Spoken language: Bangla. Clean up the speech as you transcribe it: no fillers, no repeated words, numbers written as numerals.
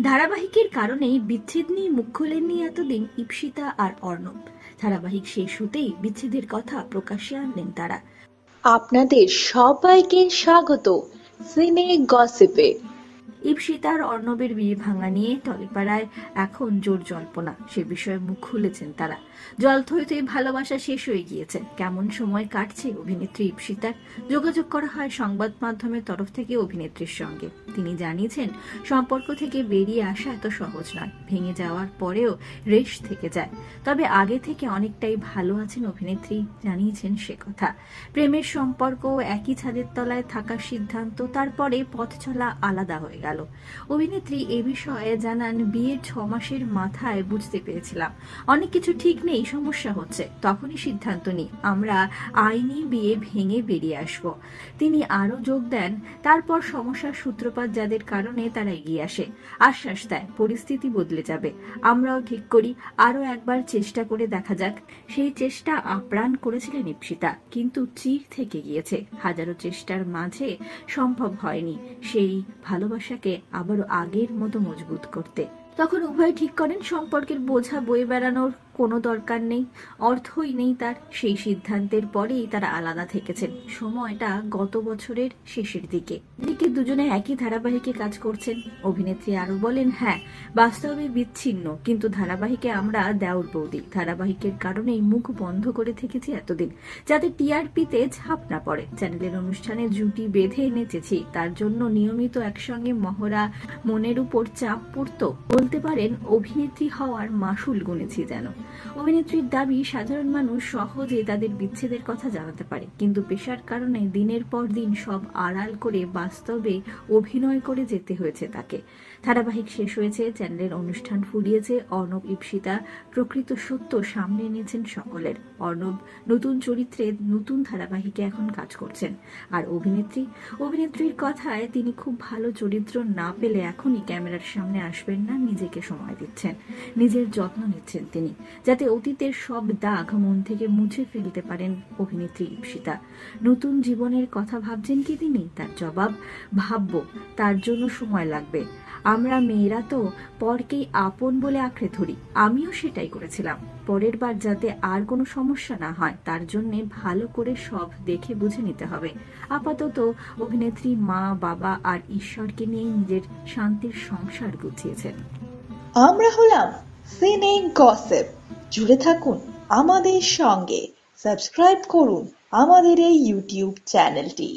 ধারাবাহিকের কারণেই বিচ্ছেদ নিয়ে মুখ খোলেননি এতদিন ঈপ্সিতা আর অর্ণব। ধারাবাহিক শেষ হতেই বিচ্ছেদের কথা প্রকাশ্যে আনলেন তারা। আপনাদের সবাইকে স্বাগত সিনে গসিপে। ঈপ্সিতা আর অর্ণবের বিয়ে ভাঙা নিয়ে টলিপাড়ায় এখন জোর জল্পনা, সে বিষয়ে মুখ খুলেছেন তারা। জল থইতেই ভালোবাসা শেষ হয়ে গিয়েছে, কেমন সময় কাটছে অভিনেত্রী ঈপ্সিতার। যোগাযোগ করা হয় সংবাদ মাধ্যমের তরফ থেকে অভিনেত্রীর সঙ্গে। তিনি জানিয়েছেন, সম্পর্ক থেকে বেরিয়ে আসা এত সহজ নয়, ভেঙে যাওয়ার পরেও রেশ থেকে যায়। তবে আগে থেকে অনেকটাই ভালো আছেন অভিনেত্রী, জানিয়েছেন সে কথা। প্রেমের সম্পর্ক একই ছাদের তলায় থাকার সিদ্ধান্ত, তারপরে পথ চলা আলাদা হয়ে গেল। অভিনেত্রী এ বিষয়ে জানান, বিয়ের 6 মাসের মাথায় বুঝতে পেরেছিলাম অনেক কিছু ঠিক নেই, সমস্যা হচ্ছে, তখনই সিদ্ধান্ত নিই আমরা আইনি বিয়ে ভেঙে বেরিয়ে আসব। তিনি আরো যোগ দেন, তারপর সমস্যার সূত্রপাত যাদের কারণে তারা এগিয়ে আসে, আশ্বাস দেয় পরিস্থিতি বদলে যাবে। আমরাও ঠিক করি আরো একবার চেষ্টা করে দেখা যাক। সেই চেষ্টা আপ্রাণ করেছিলেন ঈপ্সিতা, কিন্তু চির থেকে গিয়েছে। হাজারো চেষ্টার মাঝে সম্ভব হয়নি সেই ভালোবাসাকে আবারও আগের মতো মজবুত করতে। তখন উভয় ঠিক করেন সম্পর্কের বোঝা বয়ে বেড়ানোর কোনো দরকার নেই, অর্থই নেই তার। সেই সিদ্ধান্তের পরেই তারা আলাদা থেকেছেন। সময়টা গত বছরের শেষের দিকে। এদিকে দুজনে একই ধারাবাহিকে কাজ করছেন। অভিনেত্রী আরো বলেন, হ্যাঁ বাস্তবে বিচ্ছিন্ন, কিন্তু ধারাবাহিকে আমরা দেওর বৌদি। ধারাবাহিকের কারণেই মুখ বন্ধ করে থেকেছি এতদিন, যাতে টিআরপিতে ছাপ না পড়ে। চ্যানেলের অনুষ্ঠানে জুটি বেঁধে নেচেছি, তার জন্য নিয়মিত একসঙ্গে মহড়া মনের উপর চাপ পড়তো। বলতে পারেন অভিনেত্রী হওয়ার মাসুল গুনেছি যেন। অভিনেত্রীর দাবি, সাধারণ মানুষ সহজে তাদের বিচ্ছেদের কথা জানাতে পারে, কিন্তু পেশার কারণে দিনের পর দিন সব আড়াল করে বাস্তবে অভিনয় করে যেতে হয়েছে তাকে। ধারাবাহিক শেষ হয়েছে, চ্যানেলের অনুষ্ঠান ফুরিয়েছে, অর্ণব ঈপ্সিতা প্রকৃত সত্য সামনে এনেছেন সকলের। অর্ণব নতুন চরিত্রে নতুন ধারাবাহিকে এখন কাজ করছেন। আর অভিনেত্রীর কথায়, তিনি খুব ভালো চরিত্র না পেলে এখনই ক্যামেরার সামনে আসবেন না, নিজেকে সময় দিচ্ছেন, নিজের যত্ন নিচ্ছেন তিনি, যাতে অতীতের সব দাগ মন থেকে মুছে ফেলতে পারেন অভিনেত্রী ঈপ্সিতা। নতুন জীবনের কথা ভাবছেন কি তিনি? তার জবাব, ভাববো, তার জন্য সময় লাগবে। আমরা মেয়েরা তো পরকেই আপন বলে আঁকড়ে ধরি, আমিও সেটাই করেছিলাম। পরের বার যাতে আর কোনো সমস্যা না হয়, তার জন্য ভালো করে সব দেখে বুঝে নিতে হবে। আপাতত অভিনেত্রী মা, বাবা আর ঈশ্বরকে নিয়ে নিজের শান্তির সংসার গুছিয়েছেন। আমরা হলাম সিনে গসিপ। জুড়ে থাকুন আমাদের সঙ্গে, সাবস্ক্রাইব করুন আমাদের এই ইউটিউব চ্যানেলটি।